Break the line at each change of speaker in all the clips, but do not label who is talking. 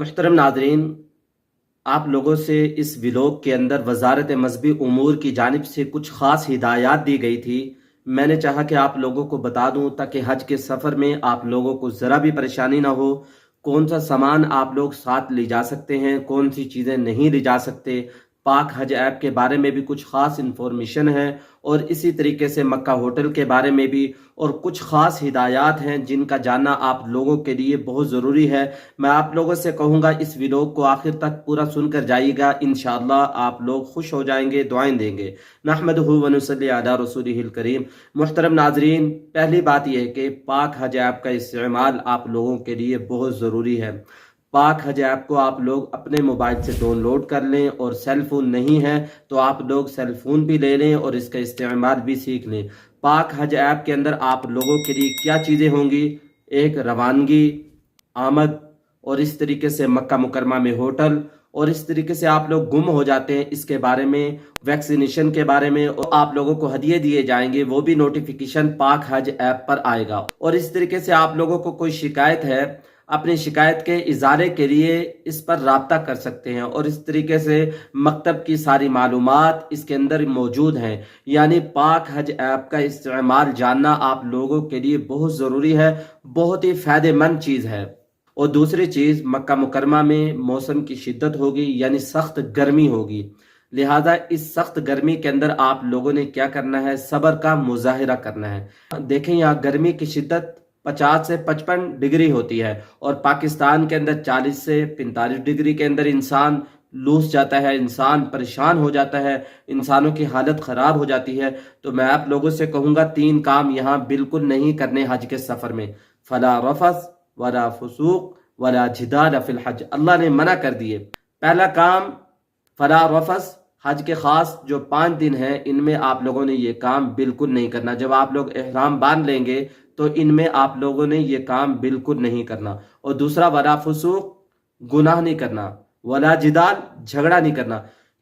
मुहतरम नाजरीन, आप लोगों से इस व्लॉग के अंदर वजारत मजहबी उमूर की जानिब से कुछ ख़ास हिदायत दी गई थी। मैंने चाहा कि आप लोगों को बता दूं ताकि हज के सफ़र में आप लोगों को ज़रा भी परेशानी ना हो। कौन सा सामान आप लोग साथ ले जा सकते हैं, कौन सी चीज़ें नहीं ले जा सकते, पाक हज ऐप के बारे में भी कुछ ख़ास इन्फॉर्मेशन है, और इसी तरीके से मक्का होटल के बारे में भी और कुछ ख़ास हिदायत हैं जिनका जानना आप लोगों के लिए बहुत ज़रूरी है। मैं आप लोगों से कहूँगा इस वीडियो को आखिर तक पूरा सुनकर जाइएगा, इंशाअल्लाह आप लोग खुश हो जाएंगे, दुआएं देंगे। नहमदुहु व नुसल्ली अला रसूलिहिल करीम। मुहतरम नाजरीन, पहली बात यह है कि पाक हज ऐप का इस्तेमाल आप लोगों के लिए बहुत ज़रूरी है। पाक हज ऐप को आप लोग अपने मोबाइल से डाउनलोड कर लें, और सेल फोन नहीं है तो आप लोग सेल फोन भी ले लें और इसका इस्तेमाल भी सीख लें। पाक हज ऐप के अंदर आप लोगों के लिए क्या चीज़ें होंगी? एक रवानगी, आमद, और इस तरीके से मक्का मुकरमा में होटल, और इस तरीके से आप लोग गुम हो जाते हैं इसके बारे में, वैक्सीनेशन के बारे में, और आप लोगों को हदिये दिए जाएंगे, वो भी नोटिफिकेशन पाक हज ऐप पर आएगा। और इस तरीके से आप लोगों को कोई शिकायत है, अपनी शिकायत के इजारे के लिए इस पर राब्ता कर सकते हैं। और इस तरीके से मकतब की सारी मालूमात इसके अंदर मौजूद हैं। यानी पाक हज ऐप का इस्तेमाल जानना आप लोगों के लिए बहुत ज़रूरी है, बहुत ही फ़ायदेमंद चीज़ है। और दूसरी चीज़, मक्का मुकरमा में मौसम की शिद्दत होगी, यानी सख्त गर्मी होगी। लिहाजा इस सख्त गर्मी के अंदर आप लोगों ने क्या करना है? सब्र का मुजाहिरा करना है। देखें, यहाँ गर्मी की शिद्दत 50 से 55 डिग्री होती है, और पाकिस्तान के अंदर 40 से 45 डिग्री के अंदर इंसान लूस जाता है, इंसान परेशान हो जाता है, इंसानों की हालत ख़राब हो जाती है। तो मैं आप लोगों से कहूँगा 3 काम यहाँ बिल्कुल नहीं करने हज के सफ़र में। फला रफस वला फुसूक वला जिदाल फिल हज, अल्लाह ने मना कर दिए। पहला काम फला रफस, हज के खास जो 5 दिन हैं इनमें आप लोगों ने ये काम बिल्कुल नहीं करना। जब आप लोग एहराम बांध लेंगे तो इनमें आप लोगों ने ये काम बिल्कुल नहीं करना। और दूसरा, वला फुसूक, गुनाह नहीं करना, वला जिदाल, झगड़ा नहीं करना।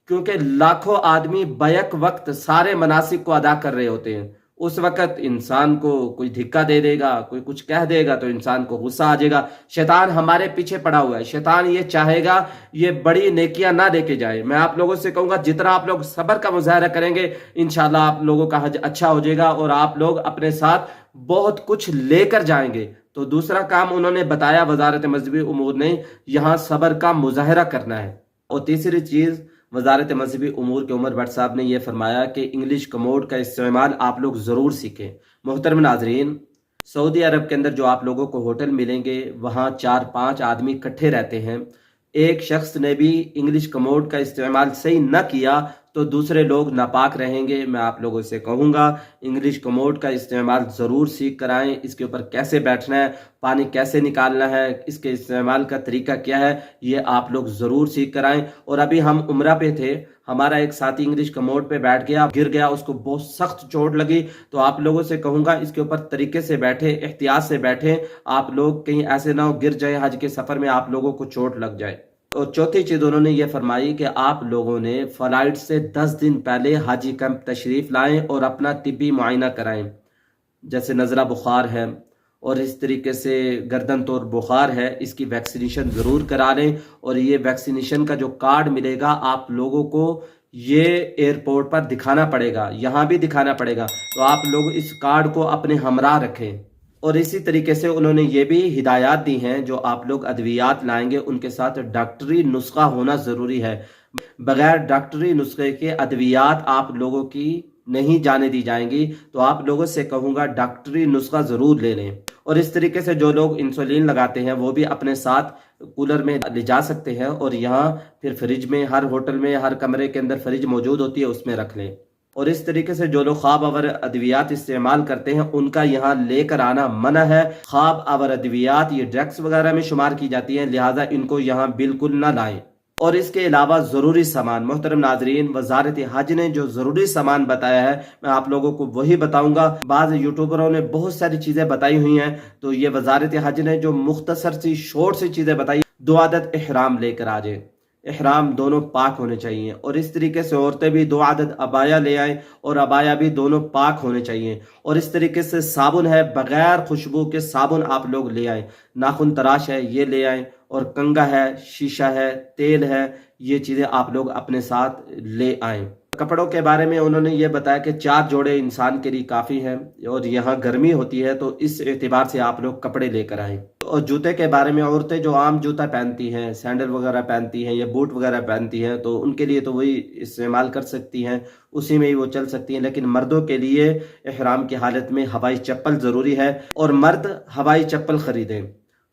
क्योंकि लाखों आदमी बैक वक्त सारे मनासिक को अदा कर रहे होते हैं। उस वक्त इंसान को कोई धिक्का दे देगा, कोई कुछ कह देगा तो इंसान को गुस्सा आ जाएगा। शैतान हमारे पीछे पड़ा हुआ है, शैतान ये चाहेगा ये बड़ी नेकियां ना देके जाए। मैं आप लोगों से कहूंगा जितना आप लोग सब्र का मुजाहरा करेंगे, इंशाल्लाह आप लोगों का हज अच्छा हो जाएगा और आप लोग अपने साथ बहुत कुछ लेकर जाएंगे। तो दूसरा काम उन्होंने बताया वजारत मजहबी उमूर ने, यहाँ सब्र का मुजाहरा करना है। और तीसरी चीज़, वजारत मजहबी उमूर के उमर भट्ट साहब ने यह फरमाया कि इंग्लिश कमोड का इस्तेमाल आप लोग ज़रूर सीखें। मोहतरम नाजरीन, सऊदी अरब के अंदर जो आप लोगों को होटल मिलेंगे वहाँ 4-5 आदमी इकट्ठे रहते हैं। एक शख्स ने भी इंग्लिश कमोड का इस्तेमाल सही न किया तो दूसरे लोग नापाक रहेंगे। मैं आप लोगों से कहूँगा इंग्लिश कमोड का इस्तेमाल ज़रूर सीख कर आएँ। इसके ऊपर कैसे बैठना है, पानी कैसे निकालना है, इसके इस्तेमाल का तरीका क्या है, ये आप लोग ज़रूर सीख कर आएँ। और अभी हम उम्रा पे थे, हमारा एक साथी इंग्लिश कमोड पे बैठ गया, गिर गया, उसको बहुत सख्त चोट लगी। तो आप लोगों से कहूँगा इसके ऊपर तरीके से बैठे, एहतियात से बैठे, आप लोग कहीं ऐसे ना हो गिर जाए, हज के सफ़र में आप लोगों को चोट लग जाए। और चौथी चीज़ उन्होंने ये फरमाई कि आप लोगों ने फ़्लाइट से 10 दिन पहले हाजी कैंप तशरीफ़ लाएं और अपना तिब्बी मुआयना कराएं। जैसे नज़ला बुखार है और इस तरीके से गर्दन तोड़ बुखार है, इसकी वैक्सीनेशन ज़रूर करा लें। और ये वैक्सीनेशन का जो कार्ड मिलेगा आप लोगों को ये एयरपोर्ट पर दिखाना पड़ेगा, यहाँ भी दिखाना पड़ेगा। तो आप लोग इस कार्ड को अपने हमरा रखें। और इसी तरीके से उन्होंने ये भी हिदायत दी हैं, जो आप लोग अद्वियात लाएंगे उनके साथ डॉक्टरी नुस्खा होना ज़रूरी है। बगैर डॉक्टरी नुस्खे के अद्वियात आप लोगों की नहीं जाने दी जाएंगी। तो आप लोगों से कहूँगा डॉक्टरी नुस्खा ज़रूर ले लें। और इस तरीके से जो लोग इंसुलिन लगाते हैं वो भी अपने साथ कूलर में ले जा सकते हैं, और यहाँ फिर फ्रिज में, हर होटल में हर कमरे के अंदर फ्रिज मौजूद होती है, उसमें रख लें। और इस तरीके से जो लोग ख्वाब आवर अद्वियात इस्तेमाल करते हैं उनका यहाँ लेकर आना मना है। ख्वाब आवर अद्वियात ये ड्रग्स वगैरह में शुमार की जाती है, लिहाजा इनको यहाँ बिल्कुल ना लाएं। और इसके अलावा ज़रूरी सामान, मोहतरम नाजरीन, वजारत हज ने जो ज़रूरी सामान बताया है मैं आप लोगों को वही बताऊंगा। बाज़ यूट्यूबरों ने बहुत सारी चीज़ें बताई हुई हैं, तो ये वजारत हज ने जो मुख्तसर सी शॉर्ट सी चीज़ें बताई, 2 आदत एहराम लेकर आ जाए। एहराम दोनों पाक होने चाहिए। और इस तरीके से औरतें भी 2 आदत अबाया ले आएं, और अबाया भी दोनों पाक होने चाहिए। और इस तरीके से साबुन है, बगैर खुशबू के साबुन आप लोग ले आएं। नाखून तराश है ये ले आएं, اور کنگا ہے، شیشہ ہے، تیل ہے، یہ چیزیں آپ لوگ اپنے ساتھ لے آئیں۔ کپڑوں کے بارے میں انہوں نے یہ بتایا کہ 4 جوڑے انسان کے لیے کافی ہیں، اور یہاں گرمی ہوتی ہے تو اس اعتبار سے آپ لوگ کپڑے لے کر آئیں۔ اور جوتے کے بارے میں عورتیں جو عام جوتا پہنتی ہیں، سینڈل وغیرہ پہنتی ہیں یا بوٹ وغیرہ پہنتی ہیں، تو ان کے لیے تو وہی استعمال کر سکتی ہیں، اسی میں ہی وہ چل سکتی ہیں، لیکن مردوں کے لیے احرام کی حالت میں ہوائی چپل ضروری ہے، اور مرد ہوائی چپل خریدیں۔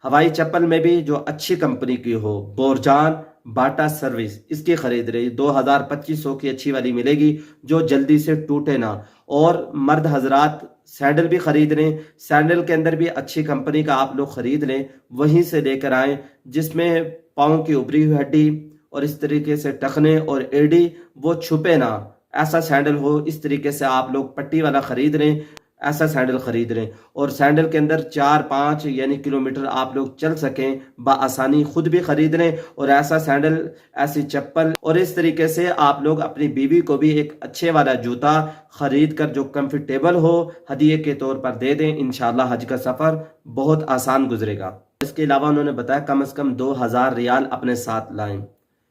ہوائی چپل میں بھی جو اچھی کمپنی کی ہو، بورجان، باٹا سروس، اس کی خرید رہی 2200 کی اچھی والی ملے گی جو جلدی سے ٹوٹے نہ۔ اور مرد حضرات سینڈل بھی خرید لیں، سینڈل کے اندر بھی اچھی کمپنی کا آپ لوگ خرید لیں، وہیں سے لے کر آئیں جس میں پاؤں کی ابری ہوئی ہڈی اور اس طریقے سے ٹخنے اور ایڑی وہ چھپے نہ، ایسا سینڈل ہو، اس طریقے سے آپ لوگ پٹی والا خرید لیں، ایسا سینڈل خرید لیں، اور سینڈل کے اندر 4-5 یعنی کلومیٹر آپ لوگ چل سکیں بآسانی، خود بھی خرید لیں، اور ایسا سینڈل، ایسی چپل، اور اس طریقے سے آپ لوگ اپنی بیوی کو بھی ایک اچھے والا جوتا خرید کر جو کمفرٹیبل ہو ہدیے کے طور پر دے دیں، انشاءاللہ حج کا سفر بہت آسان گزرے گا۔ اس کے علاوہ انہوں نے بتایا کم از کم 2000 ریال اپنے ساتھ لائیں۔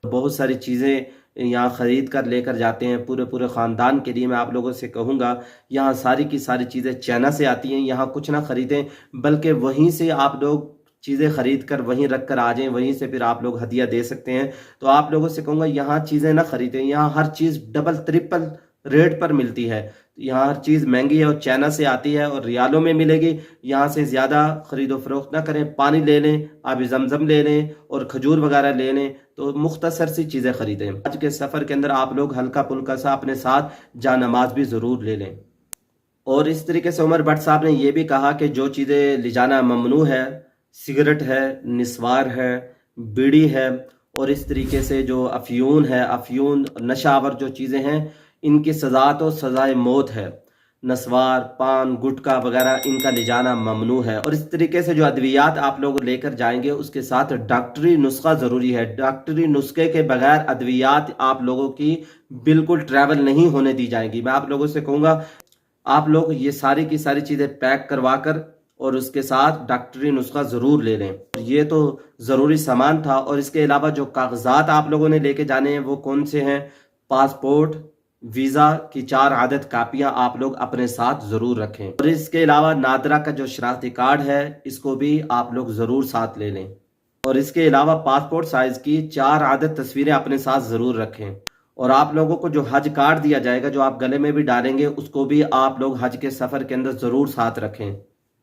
بہت ساری چیزیں یہاں خرید کر لے کر جاتے ہیں پورے خاندان کے لیے۔ میں آپ لوگوں سے کہوں گا یہاں ساری کی ساری چیزیں چائنا سے آتی ہیں، یہاں کچھ نہ خریدیں، بلکہ وہیں سے آپ لوگ چیزیں خرید کر وہیں رکھ کر آ جائیں، وہیں سے پھر آپ لوگ ہدیہ دے سکتے ہیں۔ تو آپ لوگوں سے کہوں گا یہاں چیزیں نہ خریدیں، یہاں ہر چیز ڈبل ٹرپل ریٹ پر ملتی ہے، یہاں ہر چیز مہنگی ہے اور چائنا سے آتی ہے اور ریالوں میں ملے گی۔ یہاں سے زیادہ خرید و فروخت نہ کریں، پانی لے لیں، آب زمزم لے لیں اور کھجور وغیرہ لے لیں، تو مختصر سی چیزیں خریدیں۔ آج کے سفر کے اندر آپ لوگ ہلکا پھلکا سا اپنے ساتھ جا نماز بھی ضرور لے لیں۔ اور اس طریقے سے عمر بٹ صاحب نے یہ بھی کہا کہ جو چیزیں لے جانا ممنوع ہے، سگریٹ ہے، نسوار ہے، بیڑی ہے، اور اس طریقے سے جو افیون نشہ آور جو چیزیں ہیں، ان کی سزا تو سزائے موت ہے۔ نسوار، پان، گٹکا وغیرہ ان کا لے جانا ممنوع ہے۔ اور اس طریقے سے جو ادویات آپ لوگ لے کر جائیں گے اس کے ساتھ ڈاکٹری نسخہ ضروری ہے، ڈاکٹری نسخے کے بغیر ادویات آپ لوگوں کی بالکل ٹریول نہیں ہونے دی جائیں گی۔ میں آپ لوگوں سے کہوں گا آپ لوگ یہ ساری کی ساری چیزیں پیک کروا کر اور اس کے ساتھ ڈاکٹری نسخہ ضرور لے لیں، یہ تو ضروری سامان تھا۔ اور اس کے علاوہ جو کاغذات آپ لوگوں نے لے کے جانے ہیں وہ کون سے ہیں؟ پاسپورٹ، ویزا کی 4 عدد کاپیاں آپ لوگ اپنے ساتھ ضرور رکھیں، اور اس کے علاوہ نادرا کا جو شناختی کارڈ ہے اس کو بھی آپ لوگ ضرور ساتھ لے لیں، اور اس کے علاوہ پاسپورٹ سائز کی 4 عدد تصویریں اپنے ساتھ ضرور رکھیں۔ اور آپ لوگوں کو جو حج کارڈ دیا جائے گا جو آپ گلے میں بھی ڈالیں گے اس کو بھی آپ لوگ حج کے سفر کے اندر ضرور ساتھ رکھیں۔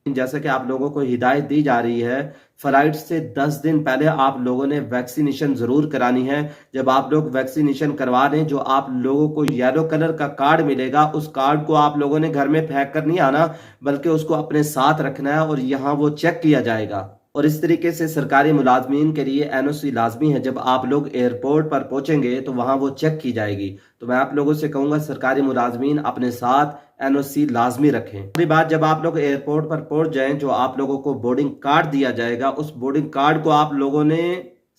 جیسا کہ آپ لوگوں کو ہدایت دی جا رہی ہے، فلائٹ سے 10 دن پہلے آپ لوگوں نے ویکسینیشن ضرور کرانی ہے۔ جب آپ لوگ ویکسینیشن کروا دیں، جو آپ لوگوں کو یلو کلر کا کارڈ ملے گا اس کارڈ کو آپ لوگوں نے گھر میں پھینک کر نہیں آنا، بلکہ اس کو اپنے ساتھ رکھنا ہے اور یہاں وہ چیک کیا جائے گا۔ اور اس طریقے سے سرکاری ملازمین کے لیے NOC لازمی ہے، جب آپ لوگ ایئرپورٹ پر پہنچیں گے تو وہاں وہ چیک کی جائے گی۔ تو میں آپ لوگوں سے کہوں گا سرکاری ملازمین اپنے ساتھ NOC لازمی رکھیں۔ دوسری بات، جب آپ لوگ ایئرپورٹ پر پہنچ جائیں جو آپ لوگوں کو بورڈنگ کارڈ دیا جائے گا اس بورڈنگ کارڈ کو آپ لوگوں نے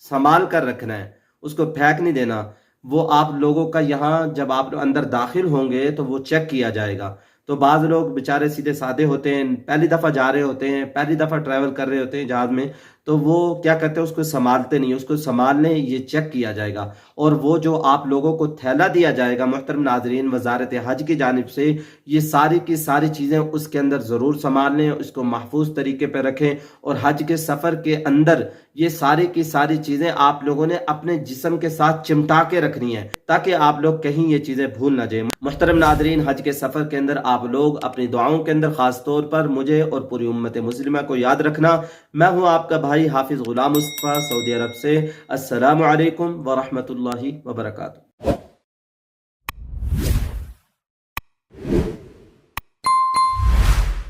سنبھال کر رکھنا ہے، اس کو پھینک نہیں دینا۔ وہ آپ لوگوں کا یہاں جب آپ اندر داخل ہوں گے تو وہ چیک کیا جائے گا۔ تو بعض لوگ بیچارے سیدھے سادے ہوتے ہیں، پہلی دفعہ جا رہے ہوتے ہیں، پہلی دفعہ ٹریول کر رہے ہوتے ہیں جہاز میں، تو وہ کیا کرتے ہیں اس کو سنبھالتے نہیں، اس کو سنبھال لیں، یہ چیک کیا جائے گا۔ اور وہ جو آپ لوگوں کو تھیلا دیا جائے گا محترم ناظرین وزارت حج کی جانب سے، یہ ساری کی ساری چیزیں اس کے اندر ضرور سنبھال لیں، اس کو محفوظ طریقے پہ رکھیں، اور حج کے سفر کے اندر یہ ساری کی ساری چیزیں آپ لوگوں نے اپنے جسم کے ساتھ چمٹا کے رکھنی ہے تاکہ آپ لوگ کہیں یہ چیزیں بھول نہ جائیں۔ محترم ناظرین، حج کے سفر کے اندر آپ لوگ اپنی دعاؤں کے اندر خاص طور پر مجھے اور پوری امت مسلمہ کو یاد رکھنا۔ میں ہوں آپ کا بھائی حافظ غلام مصطفیٰ، سعودی عرب سے۔ السلام علیکم ورحمۃ اللہ وبرکاتہ۔